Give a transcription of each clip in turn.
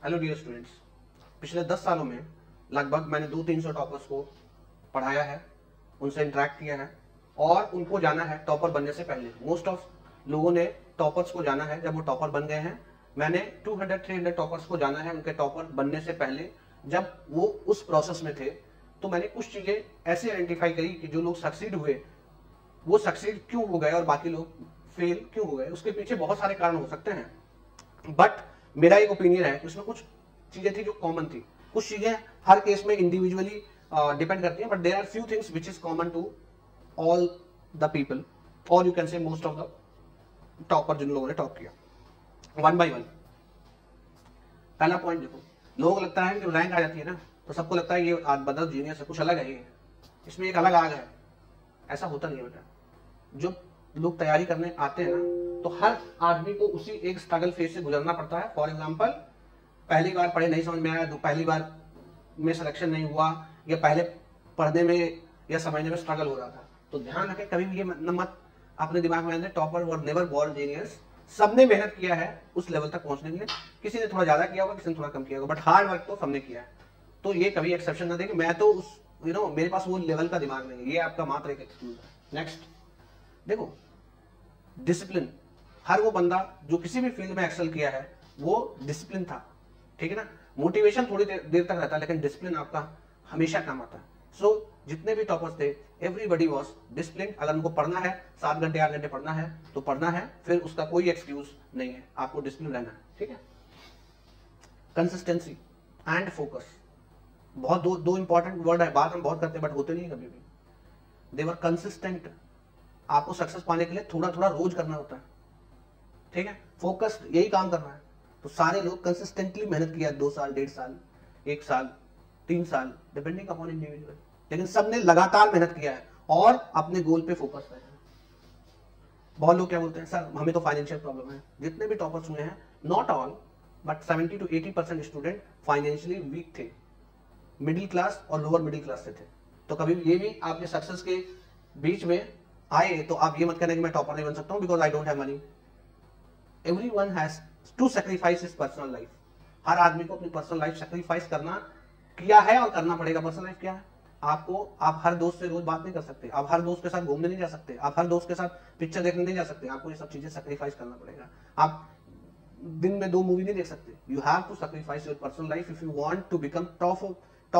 Hello dear students, पिछले 10 सालों में लगभग मैंने 200-300 टॉपर्स को पढ़ाया है, उनसे इंटरेक्ट किया है और उनको जाना है टॉपर बनने से पहले। मोस्ट ऑफ लोगों ने टॉपर्स को जाना है जब वो टॉपर बन गए हैं। मैंने 200-300 टॉपर्स को जाना है उनके टॉपर बनने से पहले, जब वो उस प्रोसेस में थे। तो मैंने कुछ चीजें ऐसे आइडेंटिफाई करी कि जो लोग सक्सीड हुए वो सक्सीड क्यों हो गए और बाकी लोग फेल क्यों हो गए। उसके पीछे बहुत सारे कारण हो सकते हैं, बट मेरा एक ओपिनियन है, उसमें कुछ चीजें थी जो कॉमन थी। कुछ चीजें हर केस में इंडिविजुअली डिपेंड करती हैं, but there are few things which is common to all the people, और you can say most of the topper जिन लोगों ने टॉप किया। One by one. पहला पॉइंट देखो, लोगों को लगता है कि रैंक आ जाती है ना तो सबको लगता है ये बदल जीनियस है, कुछ अलग है, ये इसमें एक अलग आग है। ऐसा होता नहीं है बेटा। जो लोग तैयारी करने आते हैं ना तो हर आदमी को उसी एक स्ट्रगल फेज से गुजरना पड़ता है। फॉर एग्जांपल, पहली बार पढ़े नहीं समझ में आया, तो पहली बार में सिलेक्शन नहीं हुआ, या पहले पढ़ने में या समझने में स्ट्रगल हो रहा था, तो ध्यान रखें कभी भी ये मत अपने दिमाग में आने, topper were never born genius. सबने मेहनत किया है उस लेवल तक पहुंचने के लिए। किसी ने थोड़ा ज्यादा किया होगा, किसी ने थोड़ा कम किया होगा, बट हार्ड वर्क तो सबने किया है। तो ये कभी एक्सेप्शन ना दे कि मैं तो उस मेरे पास वो लेवल का दिमाग नहीं है। ये आपका मात्र एक एक्सक्यूज है। नेक्स्ट देखो, डिसिप्लिन। हर वो बंदा जो किसी भी फील्ड में एक्सेल किया है वो डिसिप्लिन था, ठीक है ना। मोटिवेशन थोड़ी देर तक रहता है, लेकिन डिसिप्लिन आपका हमेशा काम आता है। सो जितने भी टॉपर्स थे, एवरीबडी वाज डिसिप्लिन। अगर उनको पढ़ना है 7 घंटे 8 घंटे पढ़ना है तो पढ़ना है, फिर उसका कोई एक्सक्यूज नहीं है, आपको डिसिप्लिन रहना है, ठीक है। कंसिस्टेंसी एंड फोकस, बहुत दो इंपॉर्टेंट वर्ड है। बात हम बहुत करते हैं बट होते नहीं कभी भी। दे वर कंसिस्टेंट। आपको सक्सेस पाने के लिए थोड़ा थोड़ा रोज करना होता है, ठीक है। फोकस यही काम करना है। तो सारे लोग कंसिस्टेंटली मेहनत किया, 2 साल 1.5 साल 1 साल 3 साल, डिपेंडिंग अपॉन इंडिविजुअल, लेकिन सबने लगातार मेहनत किया है और अपने गोल पे फोकस रहे हैं। बहुत लोग क्या बोलते हैं, सर हमें तो फाइनेंशियल प्रॉब्लम है। जितने भी टॉपर्स हुए हैं, not all but 70 to 80% student financially week थे, मिडिल क्लास और लोअर मिडिल क्लास से थे। तो कभी ये भी आपके सक्सेस के बीच में आए तो आप ये मत कहना कि मैं टॉपर नहीं बन सकता हूं because I don't have money. Everyone has to sacrifice his personal life. हर आदमी को अपनी पर्सनल लाइफ सैक्रिफाइस करना किया है और करना पड़ेगा। पर्सनल लाइफ क्या है? आप हर दोस्त से रोज बात नहीं कर सकते, आप हर दोस्त के साथ घूमने नहीं जा सकते, आप हर दोस्त के साथ पिक्चर देखने नहीं जा सकते। आपको ये सब चीजें सैक्रिफाइस करना पड़ेगा। आप दिन में 2 मूवी नहीं देख सकते। You have to sacrifice your personal life if you want to become top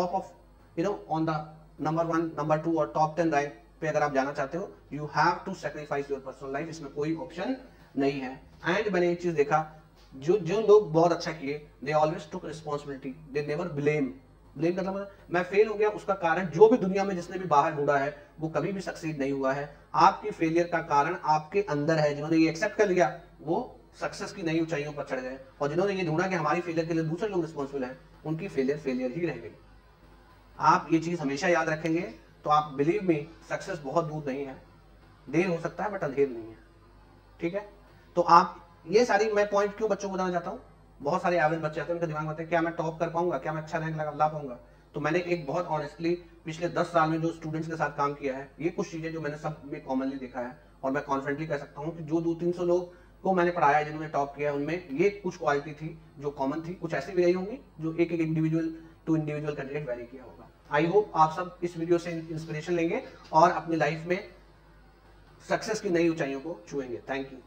of on the number 1 number 2 और टॉप 10 रैंक पे अगर आप जाना चाहते हो। You have to sacrifice your personal life, इसमें कोई ऑप्शन नहीं है। एंड मैंने एक चीज देखा, जो लोग बहुत अच्छा किए, they always took responsibility, they never blame करना। मतलब मैं फेल हो गया, उसका कारण जो भी दुनिया में जिसने भी बाहर ढूंढा है वो कभी भी सक्सीड नहीं हुआ है। आपकी फेलियर का कारण आपके अंदर है। जिन्होंने ये एक्सेप्ट कर लिया वो सक्सेस की नई ऊंचाइयों पर चढ़ गए, और जिन्होंने ये ढूंढा कि हमारी फेलियर के लिए दूसरे लोग रिस्पॉन्सिबल हैं, उनकी फेलियर ही रह गई। आप ये चीज हमेशा याद रखेंगे तो आप बिलीव मी, सक्सेस बहुत दूर नहीं है। देर हो सकता है बट अंधेर नहीं है, ठीक है। तो आप ये सारी मैं पॉइंट क्यों बच्चों को बताना चाहता हूँ। बहुत सारे एवरेज बच्चे आते हैं, उनके दिमाग में आते हैं क्या मैं टॉप कर पाऊंगा, क्या मैं अच्छा रैंक ला पाऊंगा। तो मैंने एक बहुत ऑनेस्टली पिछले 10 साल में जो स्टूडेंट्स के साथ काम किया है, ये कुछ चीजें जो मैंने सब में कॉमनली देखा है, और मैं कॉन्फिडेंटली कह सकता हूँ कि जो 200-300 लोग को मैंने पढ़ाया है जिन्होंने टॉप किया है, उनमें ये कुछ क्वालिटी थी जो कॉमन थी। कुछ ऐसी भी रही होंगी जो एक individual to individual candidate vary किया होगा। आई होप आप सब इस वीडियो से इंस्पिरेशन लेंगे और अपनी लाइफ में सक्सेस की नई ऊंचाइयों को छुएंगे। Thank you.